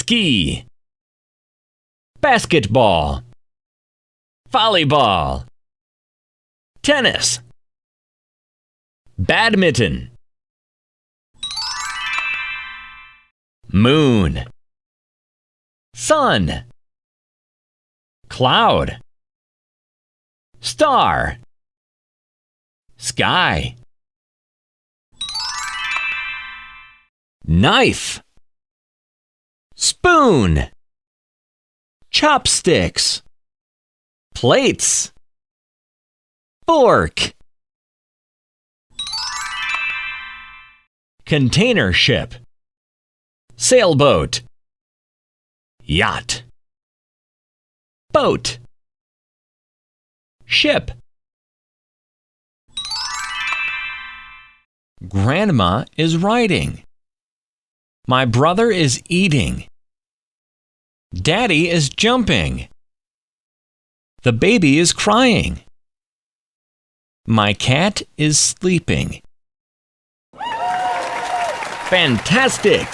ski, basketball, volleyball, tennis, badminton, moon, sun, cloud, star, sky, knife, spoon, chopsticks, plates, fork, container ship, sailboat, yacht, boat, ship. Grandma is writing. My brother is eating. Daddy is jumping. The baby is crying. My cat is sleeping. Fantastic!